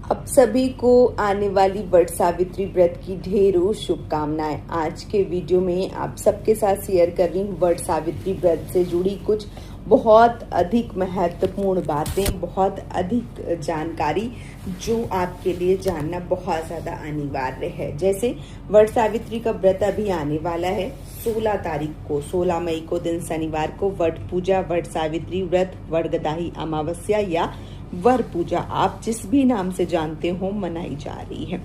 आप सभी को आने वाली वट सावित्री व्रत की ढेरों शुभकामनाएं। आज के वीडियो में आप सबके साथ शेयर कर रही हूँ वट सावित्री व्रत से जुड़ी कुछ बहुत अधिक महत्वपूर्ण बातें, बहुत अधिक जानकारी जो आपके लिए जानना बहुत ज़्यादा अनिवार्य है। जैसे वट सावित्री का व्रत अभी आने वाला है 16 तारीख को, 16 मई को दिन शनिवार को वट पूजा, वट सावित्री व्रत, वटगताही अमावस्या या वर पूजा आप जिस भी नाम से जानते हो मनाई जा रही है।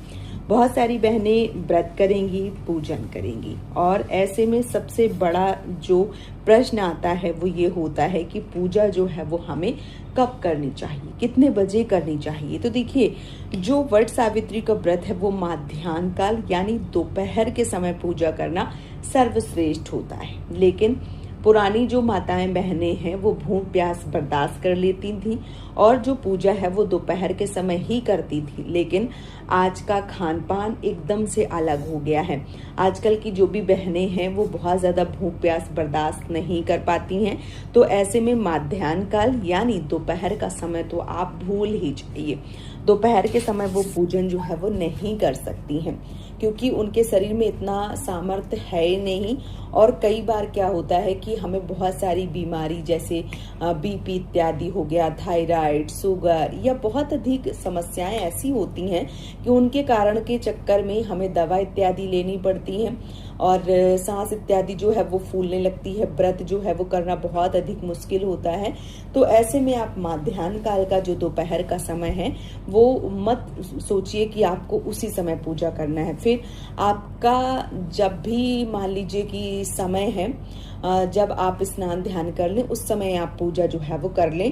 बहुत सारी बहनें व्रत करेंगी, पूजन करेंगी और ऐसे में सबसे बड़ा जो प्रश्न आता है वो ये होता है कि पूजा जो है वो हमें कब करनी चाहिए, कितने बजे करनी चाहिए। तो देखिए, जो वट सावित्री का व्रत है वो माध्याह्न काल यानी दोपहर के समय पूजा करना सर्वश्रेष्ठ होता है। लेकिन पुरानी जो माताएं बहनें हैं वो भूख प्यास बर्दाश्त कर लेती थी और जो पूजा है वो दोपहर के समय ही करती थी। लेकिन आज का खान पान एकदम से अलग हो गया है। आजकल की जो भी बहनें हैं वो बहुत ज़्यादा भूख प्यास बर्दाश्त नहीं कर पाती हैं। तो ऐसे में माध्याह्न काल यानी दोपहर का समय तो आप भूल ही जाइए। दोपहर के समय वो पूजन जो है वो नहीं कर सकती हैं क्योंकि उनके शरीर में इतना सामर्थ्य है नहीं। और कई बार क्या होता है कि हमें बहुत सारी बीमारी जैसे बीपी इत्यादि हो गया, थायराइड, शुगर या बहुत अधिक समस्याएं ऐसी होती हैं कि उनके कारण के चक्कर में हमें दवा इत्यादि लेनी पड़ती है और सांस इत्यादि जो है वो फूलने लगती है। व्रत जो है वो करना बहुत अधिक मुश्किल होता है। तो ऐसे में आप माध्याह्न काल का जो दोपहर का समय है वो मत सोचिए कि आपको उसी समय पूजा करना है। फिर आपका जब भी मान लीजिए कि समय है जब आप स्नान ध्यान कर लें उस समय आप पूजा जो है वो कर लें,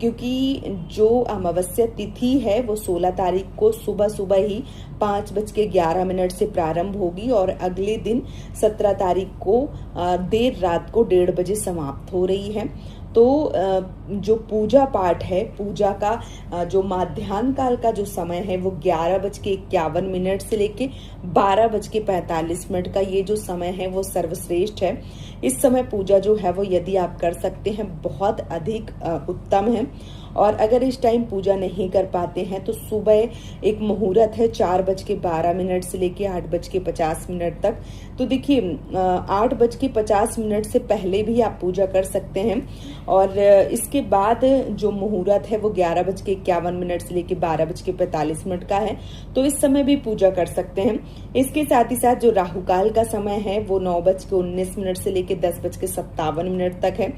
क्योंकि जो अमावस्या तिथि है वो 16 तारीख को सुबह सुबह ही 5:11 से प्रारंभ होगी और अगले दिन 17 तारीख को देर रात को 1:30 बजे समाप्त हो रही है। तो जो पूजा पाठ है, पूजा का जो माध्याह्न काल का जो समय है वो 11:51 से लेके 12:45 का ये जो समय है वो सर्वश्रेष्ठ है। इस समय पूजा जो है वो यदि आप कर सकते हैं बहुत अधिक उत्तम है। और अगर इस टाइम पूजा नहीं कर पाते हैं तो सुबह एक मुहूर्त है 4:12 से लेके 8:50 तक। तो देखिए 8:50 से पहले भी आप पूजा कर सकते हैं और इसके बाद जो मुहूर्त है वो 11:51 से लेके 12:45 का है। तो इस समय भी पूजा कर सकते हैं। इसके साथ ही साथ जो राहु काल का समय है वो 9:19 से लेके 10:57 तक है।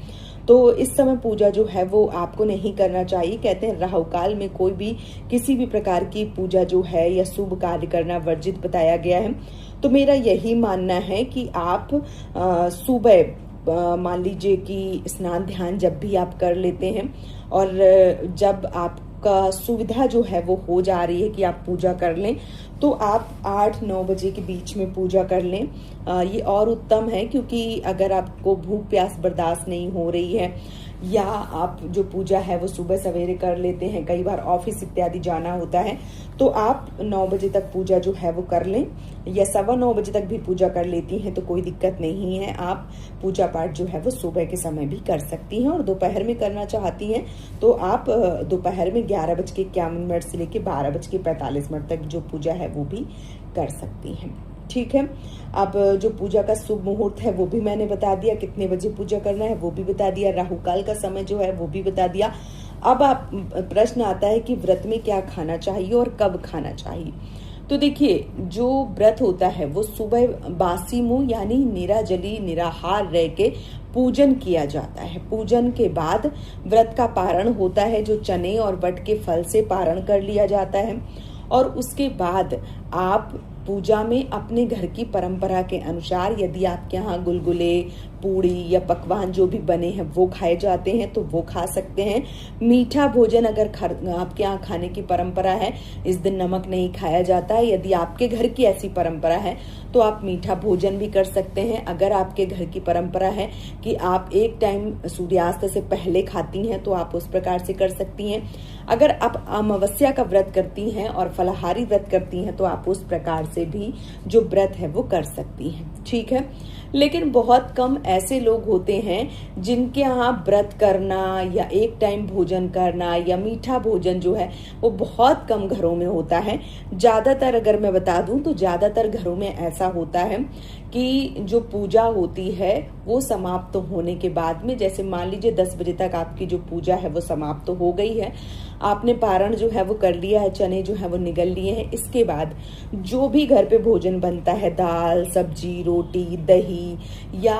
तो इस समय पूजा जो है वो आपको नहीं करना चाहिए। कहते हैं राहु काल में कोई भी किसी भी प्रकार की पूजा जो है या शुभ कार्य करना वर्जित बताया गया है। तो मेरा यही मानना है कि आप सुबह मान लीजिए कि स्नान ध्यान जब भी आप कर लेते हैं और जब आपका सुविधा जो है वो हो जा रही है कि आप पूजा कर लें तो आप 8-9 बजे के बीच में पूजा कर लें। ये और उत्तम है, क्योंकि अगर आपको भूख प्यास बर्दाश्त नहीं हो रही है या आप जो पूजा है वो सुबह सवेरे कर लेते हैं, कई बार ऑफिस इत्यादि जाना होता है, तो आप 9 बजे तक पूजा जो है वो कर लें या 9:15 बजे तक भी पूजा कर लेती हैं तो कोई दिक्कत नहीं है। आप पूजा पाठ जो है वो सुबह के समय भी कर सकती हैं और दोपहर में करना चाहती हैं तो आप दोपहर में 11:51 से लेके 12:45 तक जो पूजा है वो भी कर सकती हैं। ठीक है। अब जो पूजा का शुभ मुहूर्त है वो भी मैंने बता दिया, कितने बजे पूजा करना है वो भी बता दिया, राहु काल का समय जो है वो भी बता दिया। अब आप प्रश्न आता है कि व्रत में क्या खाना चाहिए और कब खाना चाहिए। तो देखिए, जो व्रत होता है वो सुबह बासी मुंह यानी निराजली निराहार रह के पूजन किया जाता है। पूजन के बाद व्रत का पारण होता है जो चने और वट के फल से पारण कर लिया जाता है और उसके बाद आप पूजा में अपने घर की परंपरा के अनुसार यदि आपके यहाँ गुलगुले, पूड़ी या पकवान जो भी बने हैं वो खाए जाते हैं तो वो खा सकते हैं। मीठा भोजन अगर आपके यहाँ खाने की परंपरा है, इस दिन नमक नहीं खाया जाता है, यदि आपके घर की ऐसी परंपरा है तो आप मीठा भोजन भी कर सकते हैं। अगर आपके घर की परंपरा है कि आप एक टाइम सूर्यास्त से पहले खाती हैं तो आप उस प्रकार से कर सकती हैं। अगर आप अमावस्या का व्रत करती हैं और फलाहारी व्रत करती हैं तो आप उस प्रकार से भी जो व्रत है वो कर सकती हैं। ठीक है। लेकिन बहुत कम ऐसे लोग होते हैं जिनके यहाँ व्रत करना या एक टाइम भोजन करना या मीठा भोजन जो है वो बहुत कम घरों में होता है। ज्यादातर अगर मैं बता दूं तो ज्यादातर घरों में ऐसा होता है कि जो पूजा होती है वो समाप्त होने के बाद में, जैसे मान लीजिए 10 बजे तक आपकी जो पूजा है वो समाप्त हो गई है, आपने पारण जो है वो कर लिया है, चने जो है वो निगल लिए हैं, इसके बाद जो भी घर पे भोजन बनता है, दाल सब्जी रोटी दही या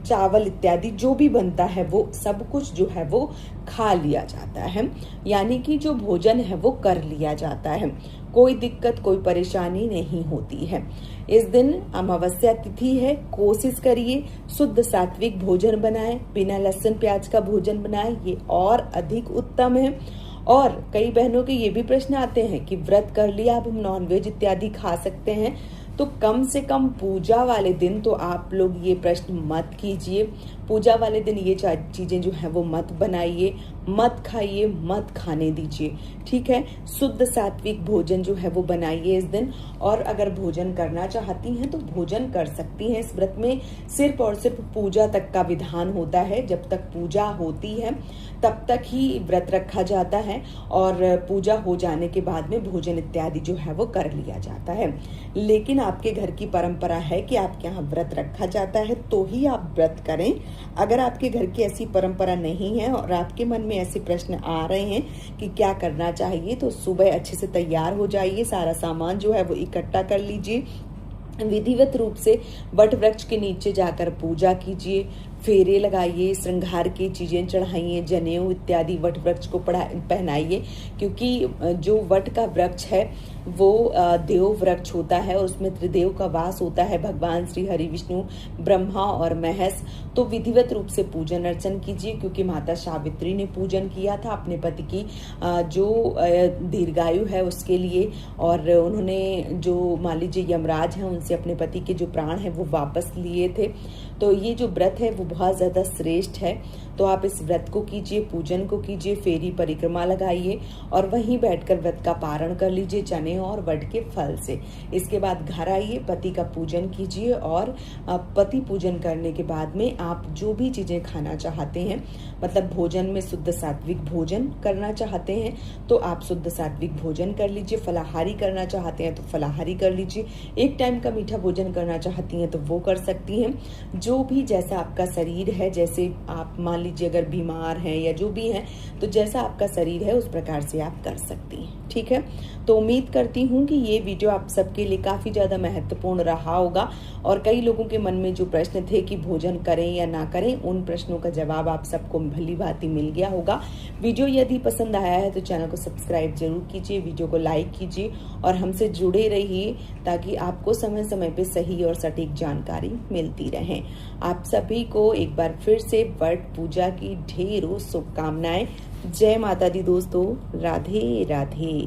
चावल इत्यादि जो भी बनता है वो सब कुछ जो है वो खा लिया जाता है, यानी कि जो भोजन है वो कर लिया जाता है। कोई दिक्कत कोई परेशानी नहीं होती है। इस दिन अमावस्या तिथि है, कोशिश करिए शुद्ध सात्विक भोजन बनाएं, बिना लहसुन प्याज का भोजन बनाएं, ये और अधिक उत्तम है। और कई बहनों के ये भी प्रश्न आते हैं कि व्रत कर लिया अब हम नॉनवेज इत्यादि खा सकते हैं, तो कम से कम पूजा वाले दिन तो आप लोग ये प्रश्न मत कीजिए। पूजा वाले दिन ये चीजें जो है वो मत बनाइए, मत खाइए, मत खाने दीजिए, ठीक है। शुद्ध सात्विक भोजन जो है वो बनाइए इस दिन। और अगर भोजन करना चाहती हैं तो भोजन कर सकती हैं। इस व्रत में सिर्फ और सिर्फ पूजा तक का विधान होता है। जब तक पूजा होती है तब तक ही व्रत रखा जाता है और पूजा हो जाने के बाद में भोजन इत्यादि जो है वो कर लिया जाता है। लेकिन आपके घर की परंपरा है कि आपके यहाँ व्रत रखा जाता है तो ही आप व्रत करें। अगर आपके घर की ऐसी परंपरा नहीं है और आपके मन में ऐसे प्रश्न आ रहे हैं कि क्या करना चाहिए, तो सुबह अच्छे से तैयार हो जाइए, सारा सामान जो है वो इकट्ठा कर लीजिए, विधिवत रूप से वट वृक्ष के नीचे जाकर पूजा कीजिए, फेरे लगाइए, श्रृंगार की चीजें चढ़ाइए, जनेऊ इत्यादि वट वृक्ष को पहनाइए, क्योंकि जो वट का वृक्ष है वो देव वृक्ष होता है और उसमें त्रिदेव का वास होता है, भगवान श्री हरि विष्णु ब्रह्मा और महेश। तो विधिवत रूप से पूजन अर्चन कीजिए, क्योंकि माता सावित्री ने पूजन किया था अपने पति की जो दीर्घायु है उसके लिए, और उन्होंने जो मान लीजिए यमराज है उनसे अपने पति के जो प्राण है वो वापस लिए थे। तो ये जो व्रत है वो बहुत ज्यादा श्रेष्ठ है। तो आप इस व्रत को कीजिए, पूजन को कीजिए, फेरी परिक्रमा लगाइए और वहीं बैठकर व्रत का पारण कर लीजिए चने और वट के फल से। इसके बाद घर आइए, पति का पूजन कीजिए और पति पूजन करने के बाद में आप जो भी चीजें खाना चाहते हैं, मतलब भोजन में शुद्ध सात्विक भोजन करना चाहते हैं तो आप शुद्ध सात्विक भोजन कर लीजिए, फलाहारी करना चाहते हैं तो फलाहारी कर लीजिए, एक टाइम का मीठा भोजन करना चाहती हैं तो वो कर सकती हैं। जो भी जैसा आपका शरीर है, जैसे आप मान लीजिए अगर बीमार हैं या जो भी हैं, तो जैसा आपका शरीर है उस प्रकार से आप कर सकती हैं, ठीक है। तो उम्मीद करती हूँ कि ये वीडियो आप सबके लिए काफी ज्यादा महत्वपूर्ण रहा होगा और कई लोगों के मन में जो प्रश्न थे कि भोजन करें या ना करें, उन प्रश्नों का जवाब आप सबको भली भांति मिल गया होगा। वीडियो यदि पसंद आया है तो चैनल को सब्सक्राइब जरूर कीजिए, वीडियो को लाइक कीजिए और हमसे जुड़े रहिए ताकि आपको समय समय पे सही और सटीक जानकारी मिलती रहे। आप सभी को एक बार फिर से वट पूजा की ढेरों शुभकामनाएं। जय माता दी दोस्तों, राधे राधे।